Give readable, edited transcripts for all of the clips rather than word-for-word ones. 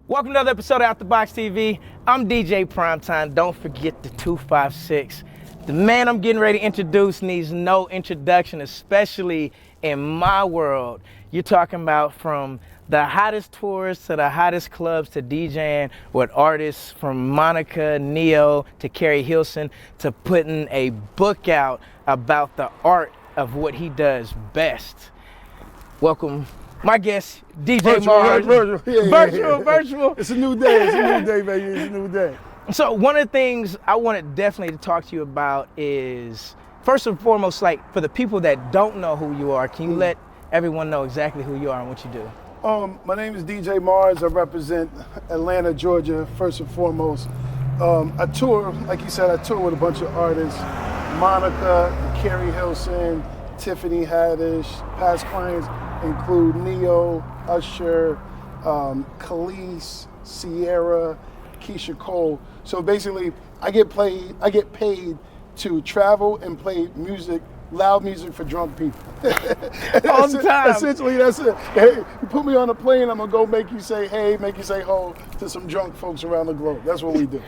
Welcome to another episode of Out the Box TV. I'm DJ Primetime. Don't forget the 256. The man I'm getting ready to introduce needs no introduction, especially in my world. You're talking about from the hottest tours to the hottest clubs to DJing with artists from Monica, Neo to Carrie Hilson to putting a book out about the art of what he does best. Welcome. My guest, DJ Mars. Virtual. It's a new day. It's a new day, baby. It's a new day. So one of the things I wanted definitely to talk to you about is, first and foremost, like for the people that don't know who you are, can you let everyone know exactly who you are and what you do? My name is DJ Mars. I represent Atlanta, Georgia, first and foremost. I tour, like you said, I tour with a bunch of artists. Monica, Carrie Hilson, Tiffany Haddish. Past clients include Neo, Usher, Khalees, Sierra, Keisha Cole. So basically, I get paid to travel and play music, loud music for drunk people. All the time. Essentially, that's it. Hey, you put me on a plane, I'm gonna go make you say hey, make you say ho to some drunk folks around the globe. That's what we do.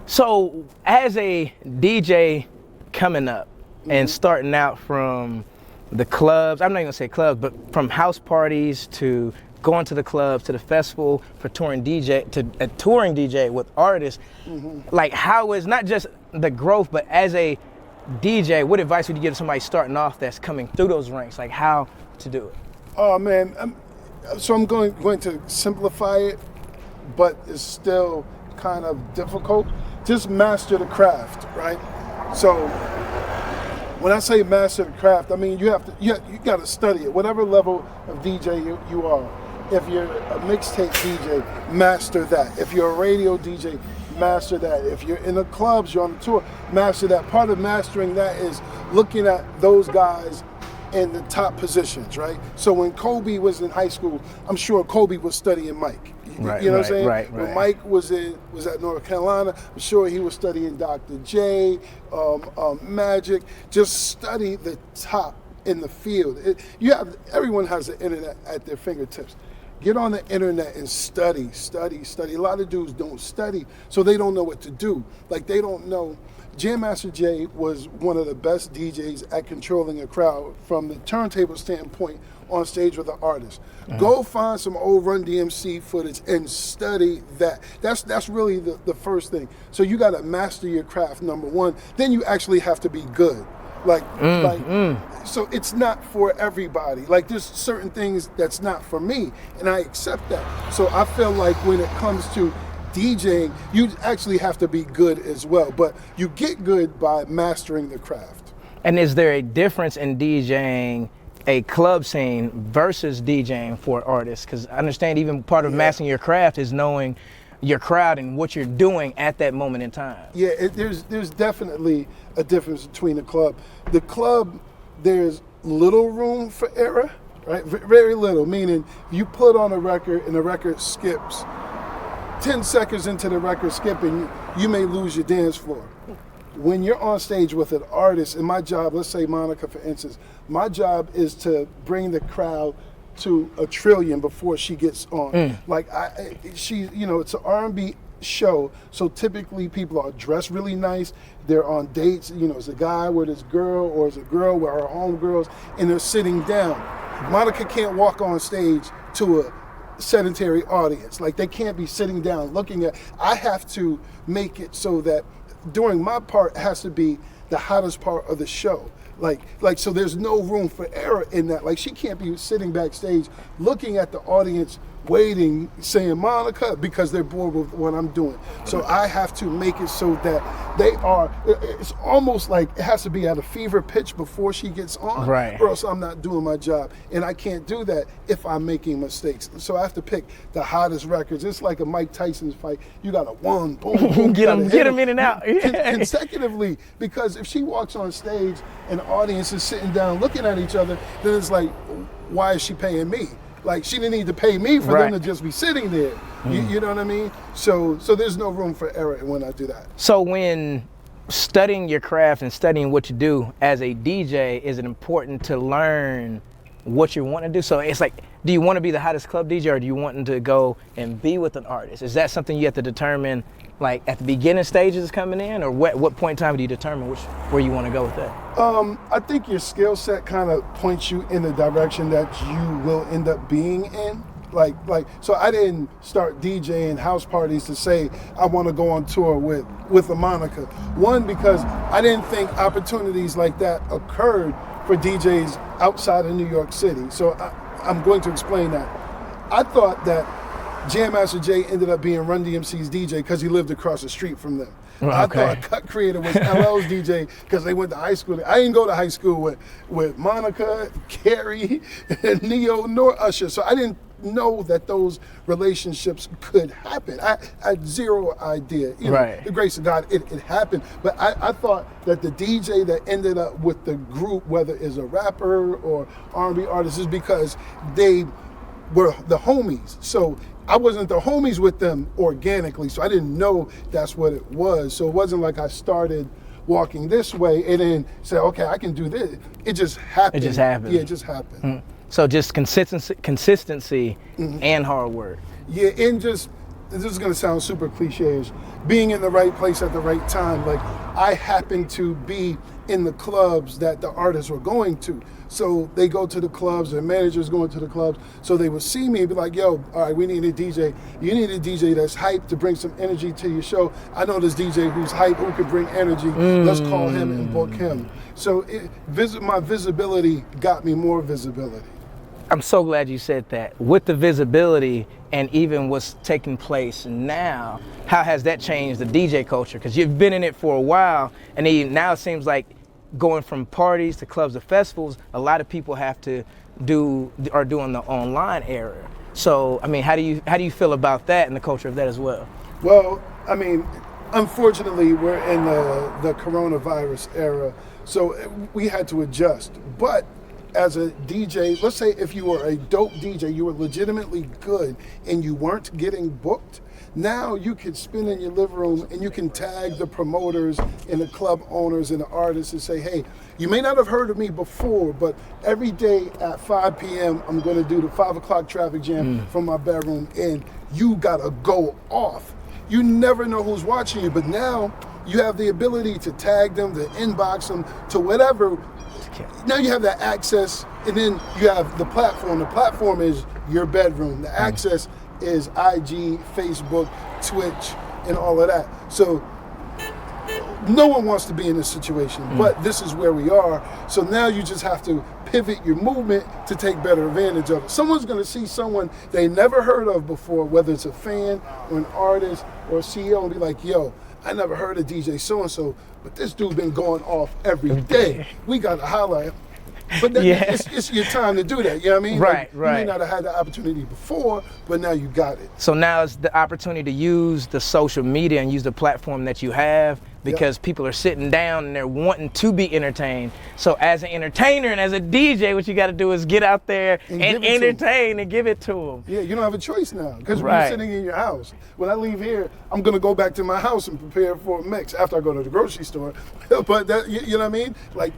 So as a DJ coming up and starting out from the clubs, I'm not even gonna say clubs, but from house parties to going to the clubs to the festival for touring DJ to a touring DJ with artists, like how is not just the growth, but as a DJ, what advice would you give to somebody starting off that's coming through those ranks, like how to do it? Oh man, so I'm going to simplify it, but it's still kind of difficult. Just master the craft, right? So when I say master the craft, I mean you got to study it. Whatever level of DJ you are. If you're a mixtape DJ, master that. If you're a radio DJ, master that. If you're in the clubs, you're on the tour, master that. Part of mastering that is looking at those guys in the top positions, right? So when Kobe was in high school, I'm sure Kobe was studying Mike. Right, you know what I'm saying? Right. When Mike was at North Carolina, I'm sure he was studying Dr. J, Magic. Just study the top in the field. Everyone has the internet at their fingertips. Get on the internet and study. A lot of dudes don't study, so they don't know what to do. Like they don't know. Jam Master Jay was one of the best DJs at controlling a crowd from the turntable standpoint on stage with an artist. Go find some old Run DMC footage and study that. That's really the first thing. So you got to master your craft, number one. Then you actually have to be good. So it's not for everybody. Like there's certain things that's not for me, and I accept that. So I feel like when it comes to DJing, you actually have to be good as well, but you get good by mastering the craft. And is there a difference in DJing a club scene versus DJing for artists? Because I understand even part of mastering your craft is knowing your crowd and what you're doing at that moment in time. Yeah, there's definitely a difference between the club. The club, there's little room for error, right? Very little, meaning you put on a record and the record skips. 10 seconds into the record skipping, you may lose your dance floor. When you're on stage with an artist, and my job, let's say Monica for instance, my job is to bring the crowd to a trillion before she gets on. It's an R&B show, so typically people are dressed really nice, they're on dates, it's a guy with his girl or it's a girl with her homegirls, and they're sitting down. Monica can't walk on stage to a sedentary audience. Like they can't be sitting down looking at. I have to make it so that during my part it has to be the hottest part of the show. So there's no room for error in that. Like she can't be sitting backstage looking at the audience waiting, saying Monica, because they're bored with what I'm doing. So I have to make it so that it's almost like it has to be at a fever pitch before she gets on, right? Or else I'm not doing my job. And I can't do that if I'm making mistakes. So I have to pick the hottest records. It's like a Mike Tyson fight. You got to boom, boom, get them in and out. Consecutively, because if she walks on stage and the audience is sitting down looking at each other, then it's like, why is she paying me? Like she didn't need to pay me for them to just be sitting there. You know what I mean? So there's no room for error when I do that. So when studying your craft and studying what you do as a DJ, is it important to learn what you're wanting to do? So it's like, do you want to be the hottest club DJ, or do you want to go and be with an artist? Is that something you have to determine, like at the beginning stages coming in, or what point in time do you determine where you want to go with that? I think your skill set kind of points you in the direction that you will end up being in. So I didn't start DJing house parties to say I want to go on tour with a moniker. One, because I didn't think opportunities like that occurred for DJs outside of New York City. So I'm going to explain that. I thought that Jam Master Jay ended up being Run DMC's DJ because he lived across the street from them. Okay. I thought Cut Creator was LL's DJ because they went to high school. I didn't go to high school with Monica, Carrie, and Neo, nor Usher. So I didn't know that those relationships could happen. I had zero idea. Right. The grace of God, it happened. But I thought that the DJ that ended up with the group, whether it's a rapper or R&B artist, is because they were the homies. So I wasn't the homies with them organically, so I didn't know that's what it was. So it wasn't like I started walking this way and then said, okay, I can do this. It just happened. It just happened. Yeah, it just happened. Mm. So just consistency and hard work. Yeah, and just, this is gonna sound super cliche-ish, being in the right place at the right time. Like, I happened to be in the clubs that the artists were going to. So they go to the clubs, their managers going to the clubs, so they would see me and be like, yo, all right, we need a DJ. You need a DJ that's hyped to bring some energy to your show. I know this DJ who's hyped, who could bring energy. Let's call him and book him. So my visibility got me more visibility. I'm so glad you said that. With the visibility and even what's taking place now, how has that changed the DJ culture? Because you've been in it for a while, and now it seems like going from parties to clubs to festivals, a lot of people are doing the online era. So, I mean, how do you feel about that and the culture of that as well? Well, I mean, unfortunately, we're in the coronavirus era, so we had to adjust. But as a DJ, let's say if you were a dope DJ, you were legitimately good and you weren't getting booked, now you could spin in your living room and you can tag the promoters and the club owners and the artists and say, hey, you may not have heard of me before, but every day at 5 p.m., I'm gonna do the 5 o'clock traffic jam from my bedroom, and you gotta go off. You never know who's watching you, but now you have the ability to tag them, to inbox them, to whatever. Now you have that access, and then you have the platform. The platform is your bedroom. The access is IG, Facebook, Twitch, and all of that. So no one wants to be in this situation, but this is where we are. So now you just have to pivot your movement to take better advantage of it. Someone's gonna see someone they never heard of before, whether it's a fan or an artist or a CEO, and be like, yo, I never heard of DJ so-and-so, but this dude been going off every day. We gotta holler at him. But it's your time to do that, you know what I mean? Right, like, right. You may not have had the opportunity before, but now you got it. So now it's the opportunity to use the social media and use the platform that you have, because people are sitting down and they're wanting to be entertained. So as an entertainer and as a DJ, what you got to do is get out there and entertain and give it to them. Yeah, you don't have a choice now, because when you're sitting in your house, when I leave here, I'm gonna go back to my house and prepare for a mix after I go to the grocery store. But that, you know what I mean? Like,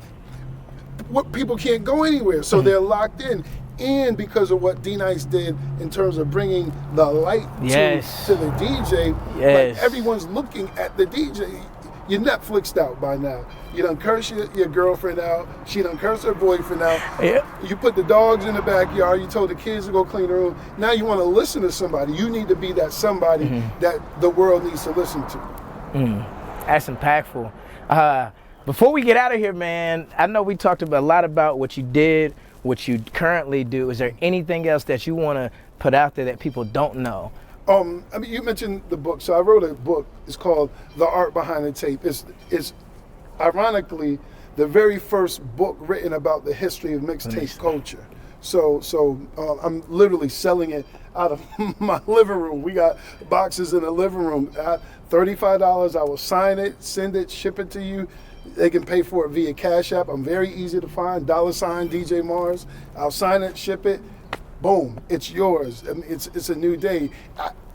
what people can't go anywhere, so they're locked in. And because of what D-Nice did in terms of bringing the light to the DJ, like, everyone's looking at the DJ. You're Netflixed out by now. You done curse your girlfriend out. She done curse her boyfriend out. Yep. You put the dogs in the backyard. You told the kids to go clean the room. Now you want to listen to somebody. You need to be that somebody that the world needs to listen to. That's impactful. Before we get out of here, man, I know we talked a lot about what you did, what you currently do. Is there anything else that you want to put out there that people don't know? I mean, you mentioned the book. So I wrote a book. It's called The Art Behind the Tape. It's ironically the very first book written about the history of mixtape culture. So I'm literally selling it out of my living room. We got boxes in the living room. At $35, I will sign it, send it, ship it to you. They can pay for it via Cash App. I'm very easy to find. $ DJ Mars. I'll sign it, ship it. Boom, it's yours. I mean, it's a new day.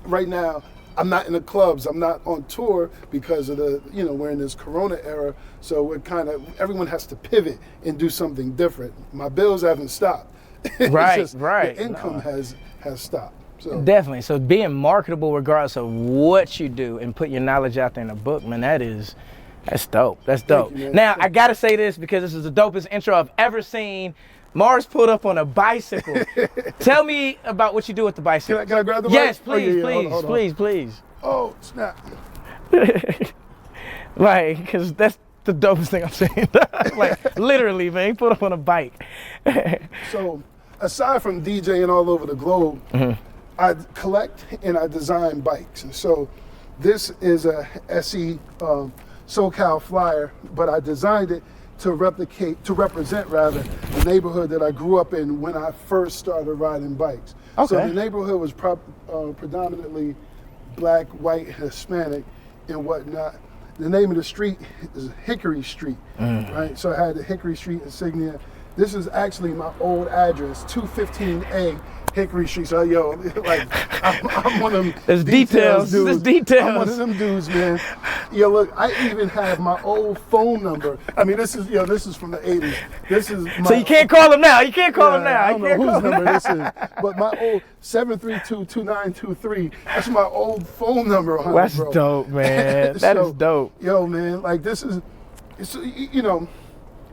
Right now, I'm not in the clubs. I'm not on tour because of we're in this Corona era. So everyone has to pivot and do something different. My bills haven't stopped. It's Right, just right. The income No. has stopped. So Definitely. So being marketable regardless of what you do and put your knowledge out there in a book, man, that's dope. That's dope. you, man. Now, I got to say this because this is the dopest intro I've ever seen. Mars pulled up on a bicycle. Tell me about what you do with the bicycle. can I grab the Yes, mic? Oh, yeah, please, yeah. please, Hold on. please, please. Oh, snap. Like, because that's the dopest thing I'm saying. Like, literally, man, he pulled up on a bike. So, aside from DJing all over the globe, I collect and I design bikes. And so, this is a SE SoCal Flyer, but I designed it to represent the neighborhood that I grew up in when I first started riding bikes. So Okay. the neighborhood was predominantly black, white, Hispanic, and whatnot. The name of the street is Hickory Street, right? So I had the Hickory Street insignia. This is actually my old address, 215A Hickory Street. So like I'm one of them There's details. dudes. There's details. I'm one of them dudes, man. Yo, look, I even have my old phone number. I mean, this is from the 80s. This is my, So you can't call him now. You can't call him now. I You don't know can't call whose him number now. this is, but my old 732-2923. That's my old phone number on That's it, bro. dope, man. That is dope. Yo, man, like this is,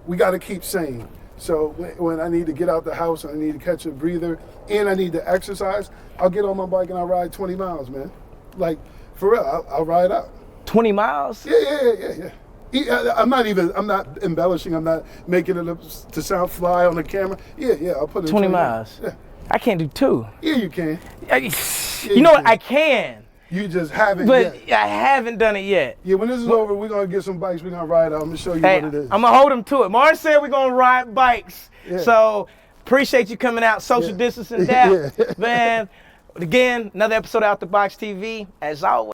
we got to keep sane. So when I need to get out the house and I need to catch a breather and I need to exercise, I'll get on my bike and I'll ride 20 miles, man. Like, for real, I'll ride out. 20 miles? Yeah. I'm not embellishing. I'm not making it to sound fly on the camera. Yeah, I'll put it 20 miles. Yeah. I can't do 2. Yeah, you can. You know what? I can, You just haven't but yet. I haven't done it yet. Yeah, when this is over, we're going to get some bikes. We're going to ride out. I'm going to show you Hey, what it is. I'm gonna hold him to it. Mars said we're gonna ride bikes. Yeah. So appreciate you coming out, social distancing down. Yeah. Man, again, another episode of Out the Box TV. As always.